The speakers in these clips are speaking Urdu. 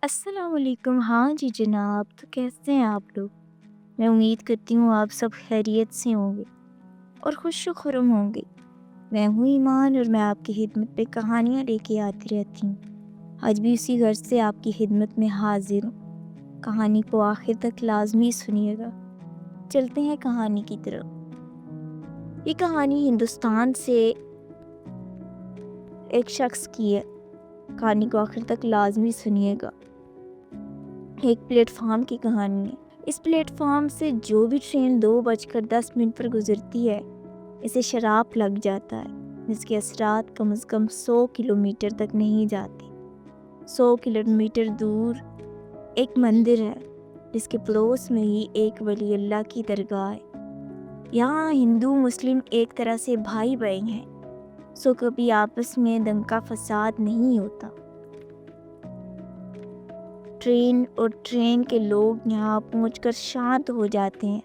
السلام علیکم۔ ہاں جی جناب، تو کیسے ہیں آپ لوگ؟ میں امید کرتی ہوں آپ سب خیریت سے ہوں گے اور خوش و خرم ہوں گے۔ میں ہوں ایمان اور میں آپ کی خدمت پہ کہانیاں لے کے آتی رہتی ہوں۔ آج بھی اسی غرض سے آپ کی خدمت میں حاضر ہوں۔ کہانی کو آخر تک لازمی سنیے گا۔ چلتے ہیں کہانی کی طرف۔ یہ کہانی ہندوستان سے ایک شخص کی ہے۔ کہانی کو آخر تک لازمی سنیے گا۔ ایک پلیٹ فارم کی کہانی ہے۔ اس پلیٹ فارم سے جو بھی ٹرین 2:10 پر گزرتی ہے اسے شراب لگ جاتا ہے، جس کے اثرات کم از کم 100 کلومیٹر تک نہیں جاتے۔ 100 کلومیٹر دور ایک مندر ہے جس کے پڑوس میں ہی ایک ولی اللہ کی درگاہ ہے۔ یہاں ہندو مسلم ایک طرح سے بھائی بہن ہیں، سو کبھی آپس میں دنگا فساد نہیں ہوتا۔ ٹرین اور ٹرین کے لوگ یہاں پہنچ کر شانت ہو جاتے ہیں،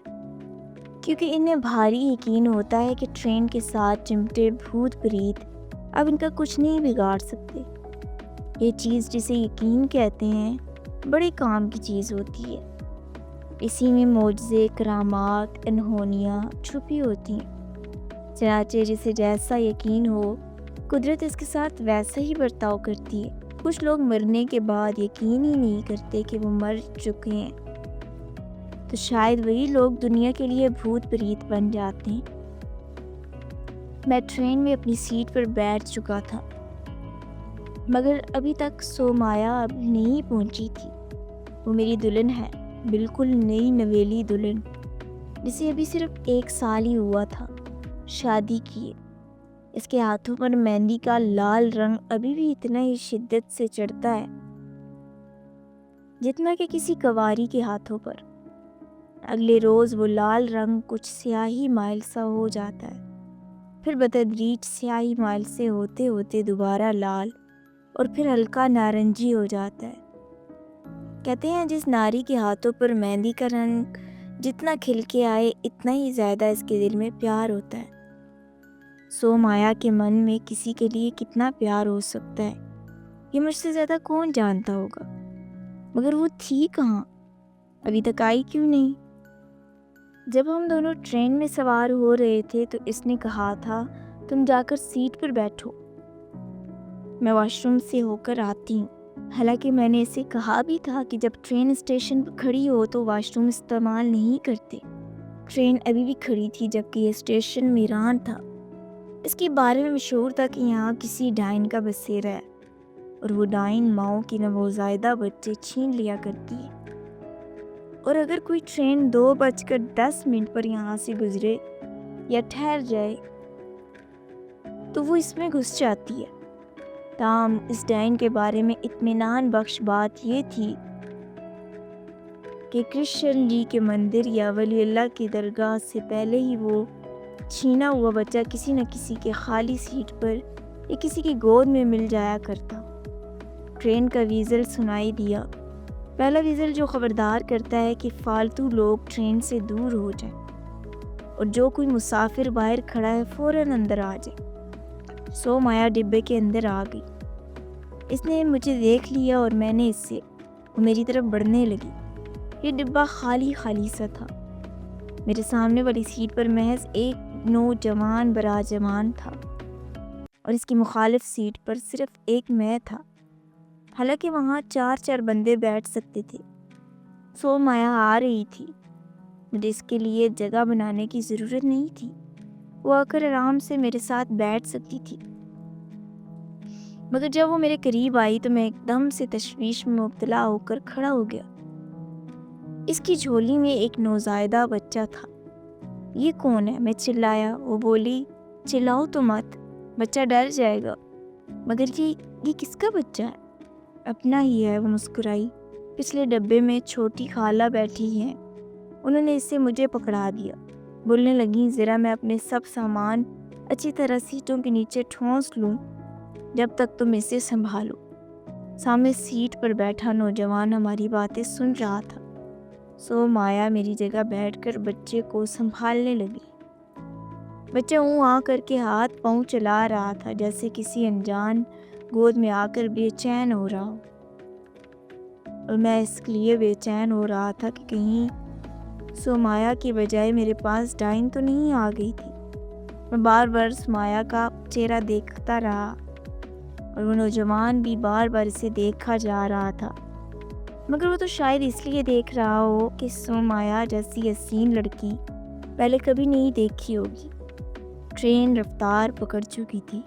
کیونکہ انہیں بھاری یقین ہوتا ہے کہ ٹرین کے ساتھ چمٹے بھوت پریت اب ان کا کچھ نہیں بگاڑ سکتے۔ یہ چیز جسے یقین کہتے ہیں بڑے کام کی چیز ہوتی ہے۔ اسی میں معجزے، کرامات، انہونیاں چھپی ہوتی ہیں۔ چنانچہ جسے جیسا یقین ہو قدرت اس کے ساتھ ویسا ہی برتاؤ کرتی ہے۔ کچھ لوگ مرنے کے بعد یقین ہی نہیں کرتے کہ وہ مر چکے ہیں، تو شاید وہی لوگ دنیا کے لیے بھوت پریت بن جاتے ہیں۔ میں ٹرین میں اپنی سیٹ پر بیٹھ چکا تھا، مگر ابھی تک سومایا نہیں پہنچی تھی۔ وہ میری دلہن ہے، بالکل نئی نویلی دلہن، جسے ابھی صرف 1 سال ہی ہوا تھا شادی کیے۔ اس کے ہاتھوں پر مہندی کا لال رنگ ابھی بھی اتنا ہی شدت سے چڑھتا ہے جتنا کہ کسی کنواری کے ہاتھوں پر۔ اگلے روز وہ لال رنگ کچھ سیاہی مائل سا ہو جاتا ہے، پھر بتدریج سیاہی مائل سے ہوتے ہوتے دوبارہ لال اور پھر ہلکا نارنجی ہو جاتا ہے۔ کہتے ہیں جس ناری کے ہاتھوں پر مہندی کا رنگ جتنا کھل کے آئے اتنا ہی زیادہ اس کے دل میں پیار ہوتا ہے۔ سومایا کے من میں کسی کے لیے کتنا پیار ہو سکتا ہے یہ مجھ سے زیادہ کون جانتا ہوگا، مگر وہ تھی کہاں؟ ابھی تک آئی کیوں نہیں؟ جب ہم دونوں ٹرین میں سوار ہو رہے تھے تو اس نے کہا تھا تم جا کر سیٹ پر بیٹھو، میں واش روم سے ہو کر آتی ہوں۔ حالانکہ میں نے اسے کہا بھی تھا کہ جب ٹرین اسٹیشن پر کھڑی ہو تو واش روم استعمال نہیں کرتے۔ ٹرین ابھی بھی کھڑی تھی جبکہ یہ اسٹیشن میران تھا۔ اس کے بارے میں مشہور تھا کہ یہاں کسی ڈائن کا بسیرا ہے اور وہ ڈائن ماؤں کی نوزائیدہ بچے چھین لیا کرتی ہے، اور اگر کوئی ٹرین 2:10 پر یہاں سے گزرے یا ٹھہر جائے تو وہ اس میں گھس جاتی ہے۔ تاہم اس ڈائن کے بارے میں اطمینان بخش بات یہ تھی کہ کرشن جی کے مندر یا ولی اللہ کی درگاہ سے پہلے ہی وہ چھینا ہوا بچہ کسی نہ کسی کے خالی سیٹ پر یا کسی کی گود میں مل جایا کرتا۔ ٹرین کا ویزل سنائی دیا، پہلا ویزل جو خبردار کرتا ہے کہ فالتو لوگ ٹرین سے دور ہو جائیں اور جو کوئی مسافر باہر کھڑا ہے فوراً اندر آ جائے۔ سومایا ڈبے کے اندر آ گئی۔ اس نے مجھے دیکھ لیا اور میں نے اس سے، وہ میری طرف بڑھنے لگی۔ یہ ڈبہ خالی سا تھا۔ میرے سامنے والی سیٹ پر محض ایک نوجوان براجمان تھا اور اس کی مخالف سیٹ پر صرف ایک میں تھا، حالانکہ وہاں 4 بندے بیٹھ سکتے تھے۔ سومایا آ رہی تھی، مجھے اس کے لیے جگہ بنانے کی ضرورت نہیں تھی، وہ آ کر آرام سے میرے ساتھ بیٹھ سکتی تھی۔ مگر جب وہ میرے قریب آئی تو میں ایک دم سے تشویش میں مبتلا ہو کر کھڑا ہو گیا۔ اس کی جھولی میں ایک نوزائیدہ بچہ تھا۔ یہ کون ہے؟ میں چلایا۔ وہ بولی چلاؤ تو مت، بچہ ڈر جائے گا۔ مگر یہ کس کا بچہ ہے؟ اپنا ہی ہے، وہ مسکرائی۔ پچھلے ڈبے میں چھوٹی خالہ بیٹھی ہیں، انہوں نے اسے مجھے پکڑا دیا۔ بولنے لگیں ذرا میں اپنے سب سامان اچھی طرح سیٹوں کے نیچے ٹھونس لوں جب تک تم اسے سنبھالو۔ سامنے سیٹ پر بیٹھا نوجوان ہماری باتیں سن رہا تھا۔ سومایا میری جگہ بیٹھ کر بچے کو سنبھالنے لگی۔ بچہ آ کر کے ہاتھ پاؤں چلا رہا تھا جیسے کسی انجان گود میں آ کر بے چین ہو رہا ہو۔ اور میں اس لیے بے چین ہو رہا تھا کہ کہیں سمایا کی بجائے میرے پاس ڈائن تو نہیں آ گئی تھی۔ میں بار بار سمایا کا چہرہ دیکھتا رہا اور وہ نوجوان بھی بار بار اسے دیکھا جا رہا تھا، مگر وہ تو شاید اس لیے دیکھ رہا ہو کہ سمایا جیسی حسین لڑکی پہلے کبھی نہیں دیکھی ہوگی۔ ٹرین رفتار پکڑ چکی تھی۔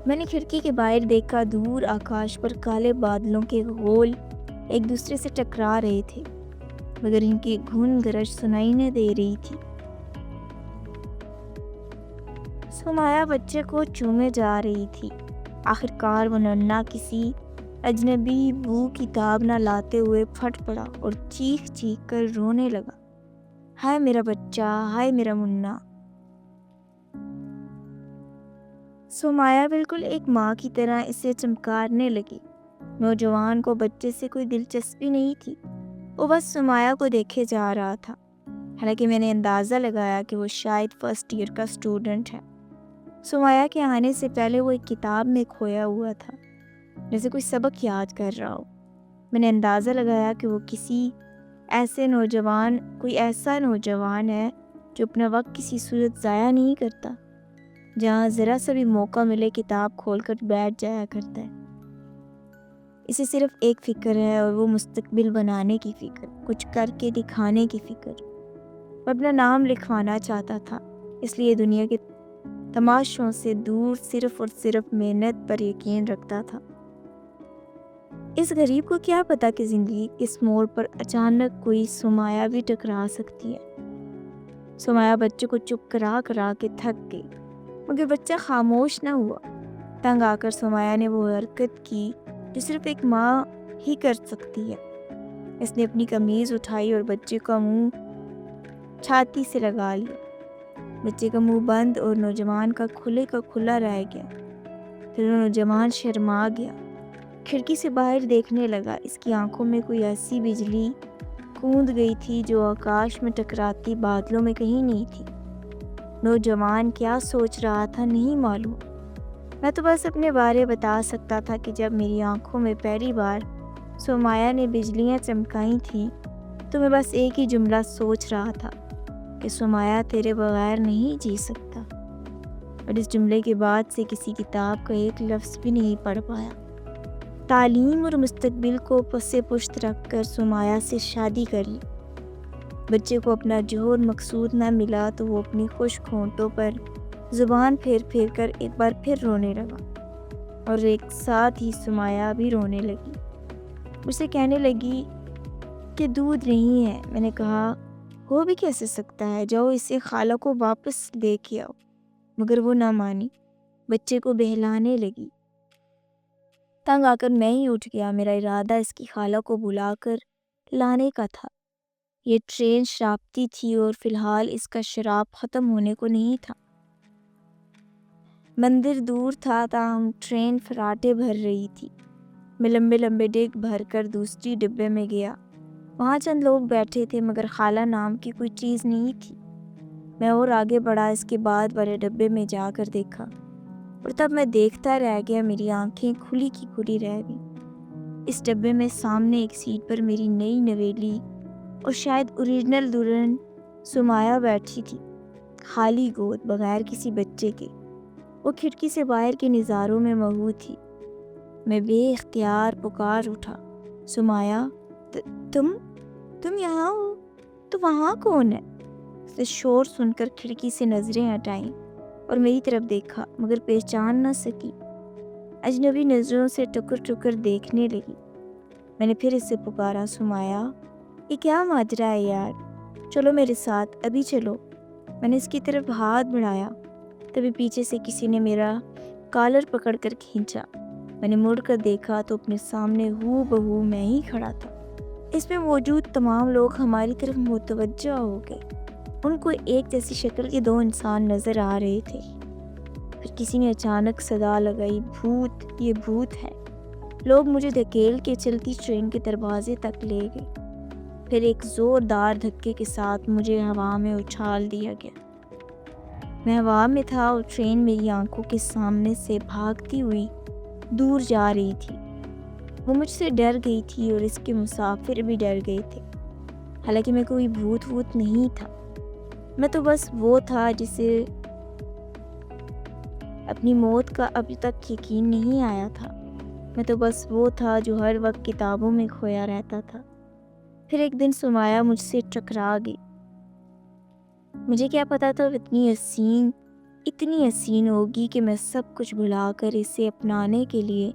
میں نے کھڑکی کے باہر دیکھا، دور آکاش پر کالے بادلوں کے غول ایک دوسرے سے ٹکرا رہے تھے، مگر ان کی گھن گرج سنائی نہ دے رہی تھی۔ سمایا بچے کو چومے جا رہی تھی۔ آخر کار وہ ننھا کسی اجنبی بو کی تاب نہ لاتے ہوئے پھٹ پڑا اور چیخ چیخ کر رونے لگا، ہائے میرا بچہ، ہائے میرا منا۔ سمایا بالکل ایک ماں کی طرح اسے چمکارنے لگی۔ نوجوان کو بچے سے کوئی دلچسپی نہیں تھی، وہ بس سمایا کو دیکھے جا رہا تھا، حالانکہ میں نے اندازہ لگایا کہ وہ شاید فرسٹ ایئر کا اسٹوڈنٹ ہے۔ سمایا کے آنے سے پہلے وہ ایک کتاب میں کھویا ہوا تھا، جیسے کوئی سبق یاد کر رہا ہو۔ میں نے اندازہ لگایا کہ وہ کوئی ایسا نوجوان ہے جو اپنا وقت کسی صورت ضائع نہیں کرتا، جہاں ذرا سا بھی موقع ملے کتاب کھول کر بیٹھ جایا کرتا ہے۔ اسے صرف ایک فکر ہے اور وہ مستقبل بنانے کی فکر، کچھ کر کے دکھانے کی فکر۔ وہ اپنا نام لکھوانا چاہتا تھا، اس لیے دنیا کے تماشوں سے دور صرف اور صرف محنت پر یقین رکھتا تھا۔ اس غریب کو کیا پتا کہ زندگی اس موڑ پر اچانک کوئی سمایا بھی ٹکرا سکتی ہے۔ سمایا بچے کو چپ کرا کرا کے تھک گئی، مگر بچہ خاموش نہ ہوا۔ تنگ آ کر سمایا نے وہ حرکت کی جو صرف ایک ماں ہی کر سکتی ہے۔ اس نے اپنی قمیض اٹھائی اور بچے کا منہ چھاتی سے لگا لیا۔ بچے کا منہ بند اور نوجوان کا کھلا رہ گیا۔ پھر وہ نوجوان شرما گیا، کھڑکی سے باہر دیکھنے لگا۔ اس کی آنکھوں میں کوئی ایسی بجلی کوند گئی تھی جو آکاش میں ٹکراتی بادلوں میں کہیں نہیں تھی۔ نوجوان کیا سوچ رہا تھا نہیں معلوم، میں تو بس اپنے بارے بتا سکتا تھا کہ جب میری آنکھوں میں پہلی بار سمایا نے بجلیاں چمکائی تھیں تو میں بس ایک ہی جملہ سوچ رہا تھا کہ سمایا تیرے بغیر نہیں جی سکتا، اور اس جملے کے بعد سے کسی کتاب کا ایک لفظ بھی نہیں پڑھ پایا۔ تعلیم اور مستقبل کو پس پشت رکھ کر سمایا سے شادی کر لی۔ بچے کو اپنا جوہر مقصود نہ ملا تو وہ اپنی خشک ہونٹوں پر زبان پھیر کر ایک بار پھر رونے لگا، اور ایک ساتھ ہی سمایا بھی رونے لگی۔ اسے کہنے لگی کہ دودھ نہیں ہے۔ میں نے کہا ہو بھی کیسے سکتا ہے، جاؤ اسے خالہ کو واپس دے کے آؤ، مگر وہ نہ مانی، بچے کو بہلانے لگی۔ تنگ آ کر میں ہی اٹھ گیا۔ میرا ارادہ اس کی خالہ کو بلا کر لانے کا تھا۔ یہ ٹرین شرابتی تھی اور فی الحال اس کا شراب ختم ہونے کو نہیں تھا۔ مندر دور تھا تاہم ٹرین فراٹے بھر رہی تھی۔ میں لمبے لمبے ڈگ بھر کر دوسری ڈبے میں گیا۔ وہاں چند لوگ بیٹھے تھے مگر خالہ نام کی کوئی چیز نہیں تھی۔ میں اور آگے بڑھا، اس کے بعد بڑے ڈبے میں جا کر دیکھا، اور تب میں دیکھتا رہ گیا، میری آنکھیں کھلی کی کھلی رہ گئی۔ اس ڈبے میں سامنے ایک سیٹ پر میری نئی نویلی اور شاید اوریجنل دلہن سمایا بیٹھی تھی، خالی گود، بغیر کسی بچے کے۔ وہ کھڑکی سے باہر کے نظاروں میں مغرور تھی۔ میں بے اختیار پکار اٹھا، سمایا، تم یہاں ہو؟ تو وہاں کون ہے؟ اس نے شور سن کر کھڑکی سے نظریں ہٹائیں اور میری طرف دیکھا، مگر پہچان نہ سکی۔ اجنبی نظروں سے ٹکر ٹکر دیکھنے لگی۔ میں نے پھر اسے پکارا، سمایا، یہ کیا ماجرا ہے یار، چلو میرے ساتھ، ابھی چلو۔ میں نے اس کی طرف ہاتھ بڑھایا، تبھی پیچھے سے کسی نے میرا کالر پکڑ کر کھینچا۔ میں نے مڑ کر دیکھا تو اپنے سامنے ہو بہو میں ہی کھڑا تھا۔ اس میں موجود تمام لوگ ہماری طرف متوجہ ہو گئے۔ ان کو ایک جیسی شکل کے دو انسان نظر آ رہے تھے۔ پھر کسی نے اچانک صدا لگائی، بھوت، یہ بھوت ہے۔ لوگ مجھے دھکیل کے چلتی ٹرین کے دروازے تک لے گئے۔ پھر ایک زوردار دھکے کے ساتھ مجھے ہوا میں اچھال دیا گیا۔ میں ہوا میں تھا اور ٹرین میری آنکھوں کے سامنے سے بھاگتی ہوئی دور جا رہی تھی۔ وہ مجھ سے ڈر گئی تھی اور اس کے مسافر بھی ڈر گئے تھے۔ حالانکہ میں کوئی بھوت ووت نہیں تھا، میں تو بس وہ تھا جسے اپنی موت کا ابھی تک یقین نہیں آیا تھا۔ میں تو بس وہ تھا جو ہر وقت کتابوں میں کھویا رہتا تھا۔ پھر ایک دن سمایہ مجھ سے ٹکرا گئی۔ مجھے کیا پتا تھا وہ اتنی حسین ہوگی کہ میں سب کچھ بھلا کر اسے اپنانے کے لیے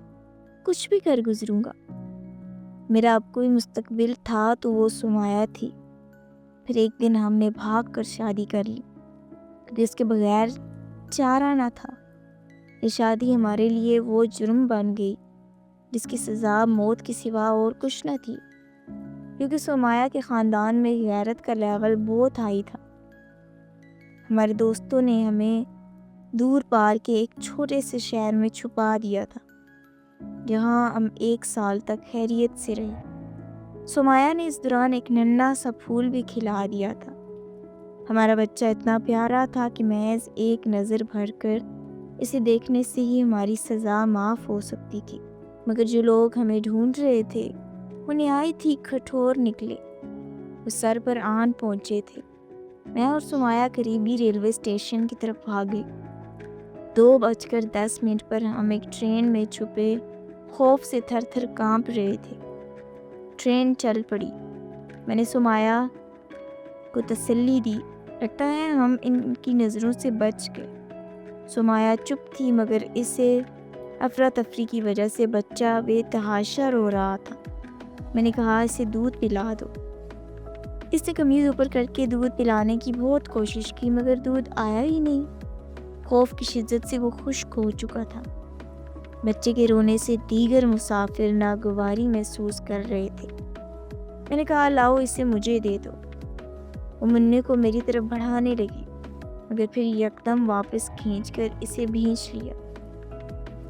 کچھ بھی کر گزروں گا۔ میرا اب کوئی مستقبل تھا تو وہ سمایہ تھی۔ پھر ایک دن ہم نے بھاگ کر شادی کر لی، جس کے بغیر چارہ نہ تھا۔ یہ شادی ہمارے لیے وہ جرم بن گئی جس کی سزا موت کے سوا اور کچھ نہ تھی، کیونکہ سمایہ کے خاندان میں غیرت کا لیول بہت ہائی تھا۔ ہمارے دوستوں نے ہمیں دور پار کے ایک چھوٹے سے شہر میں چھپا دیا تھا، جہاں ہم 1 سال تک خیریت سے رہے۔ سمایہ نے اس دوران ایک ننھا سا پھول بھی کھلا دیا تھا۔ ہمارا بچہ اتنا پیارا تھا کہ محض ایک نظر بھر کر اسے دیکھنے سے ہی ہماری سزا معاف ہو سکتی تھی، مگر جو لوگ ہمیں ڈھونڈ رہے تھے وہ نہایت ہی کٹھور نکلے۔ وہ سر پر آن پہنچے تھے۔ میں اور سمایہ قریبی ریلوے اسٹیشن کی طرف بھاگے۔ 2:10 پر ہم ایک ٹرین میں چھپے، خوف سے تھر تھر کانپ رہے تھے۔ ٹرین چل پڑی۔ میں نے سمایہ کو تسلی دی، لگتا ہے ہم ان کی نظروں سے بچ گئے۔ سمایہ چپ تھی، مگر اسے افراتفری کی وجہ سے بچہ بے تحاشا رو رہا تھا۔ میں نے کہا اسے دودھ پلا دو۔ اس نے قمیض اوپر کر کے دودھ پلانے کی بہت کوشش کی، مگر دودھ آیا ہی نہیں۔ خوف کی شدت سے وہ خشک ہو چکا تھا۔ بچے کے رونے سے دیگر مسافر ناگواری محسوس کر رہے تھے۔ میں نے کہا لاؤ اسے مجھے دے دو۔ وہ منہ کو میری طرف بڑھانے لگی، مگر پھر یکدم واپس کھینچ کر اسے بھینچ لیا۔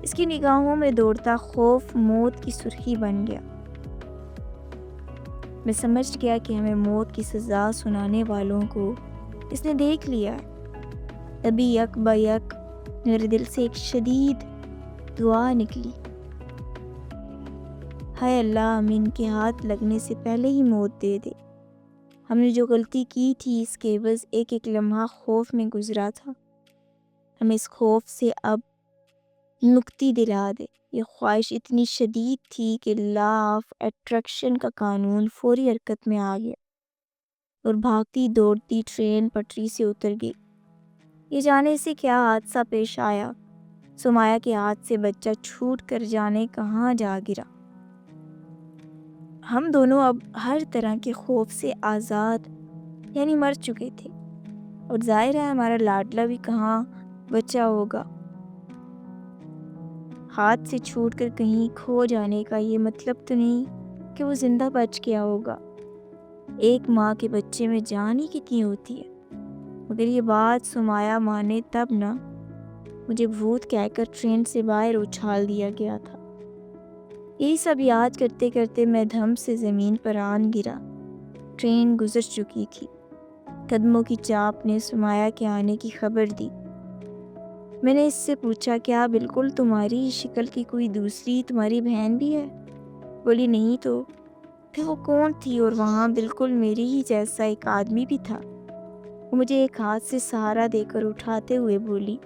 اس کی نگاہوں میں دوڑتا خوف موت کی سرخی بن گیا۔ میں سمجھ گیا کہ ہمیں موت کی سزا سنانے والوں کو اس نے دیکھ لیا ہے۔ تبھی یک با یک میرے دل سے ایک شدید دعا نکلی، ہائے اللہ ہمیں ان کے ہاتھ لگنے سے پہلے ہی موت دے دے۔ ہم نے جو غلطی کی تھی اس کے عوض ایک ایک لمحہ خوف میں گزرا تھا، ہمیں اس خوف سے اب مکتی دلا دے۔ یہ خواہش اتنی شدید تھی کہ لا آف اٹریکشن کا قانون فوری حرکت میں آ گیا اور بھاگتی دوڑتی ٹرین پٹری سے اتر گئی۔ یہ جانے سے کیا حادثہ پیش آیا، سمایہ کے ہاتھ سے بچہ چھوٹ کر جانے کہاں جا گرا۔ ہم دونوں اب ہر طرح کے خوف سے آزاد یعنی مر چکے تھے، اور ظاہر ہے ہمارا لاڈلا بھی کہاں بچا ہوگا۔ ہاتھ سے چھوٹ کر کہیں کھو جانے کا یہ مطلب تو نہیں کہ وہ زندہ بچ گیا ہوگا۔ ایک ماں کے بچے میں جان ہی کتنی ہوتی ہے، مگر یہ بات سمایہ مانے تب نہ۔ مجھے بھوت کہہ کر ٹرین سے باہر اچھال دیا گیا تھا۔ یہی سب یاد کرتے کرتے میں دھم سے زمین پر آن گرا۔ ٹرین گزر چکی تھی۔ قدموں کی چاپ نے سمایہ کے آنے کی خبر دی۔ میں نے اس سے پوچھا کیا بالکل تمہاری شکل کی کوئی دوسری تمہاری بہن بھی ہے؟ بولی نہیں تو پھر وہ کون تھی؟ اور وہاں بالکل میری ہی جیسا ایک آدمی بھی تھا۔ وہ مجھے ایک ہاتھ سے سہارا دے کر اٹھاتے ہوئے بولی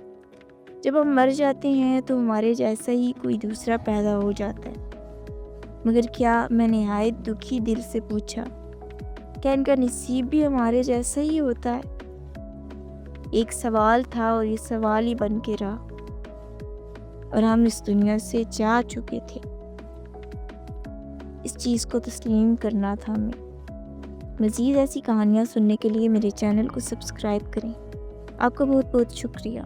جب ہم مر جاتے ہیں تو ہمارے جیسا ہی کوئی دوسرا پیدا ہو جاتا ہے۔ مگر کیا؟ میں نہایت دکھی دل سے پوچھا، کیا ان کا نصیب بھی ہمارے جیسا ہی ہوتا ہے؟ ایک سوال تھا اور یہ سوال ہی بن کے رہا، اور ہم اس دنیا سے جا چکے تھے۔ اس چیز کو تسلیم کرنا تھا ہمیں۔ مزید ایسی کہانیاں سننے کے لیے میرے چینل کو سبسکرائب کریں۔ آپ کا بہت بہت شکریہ۔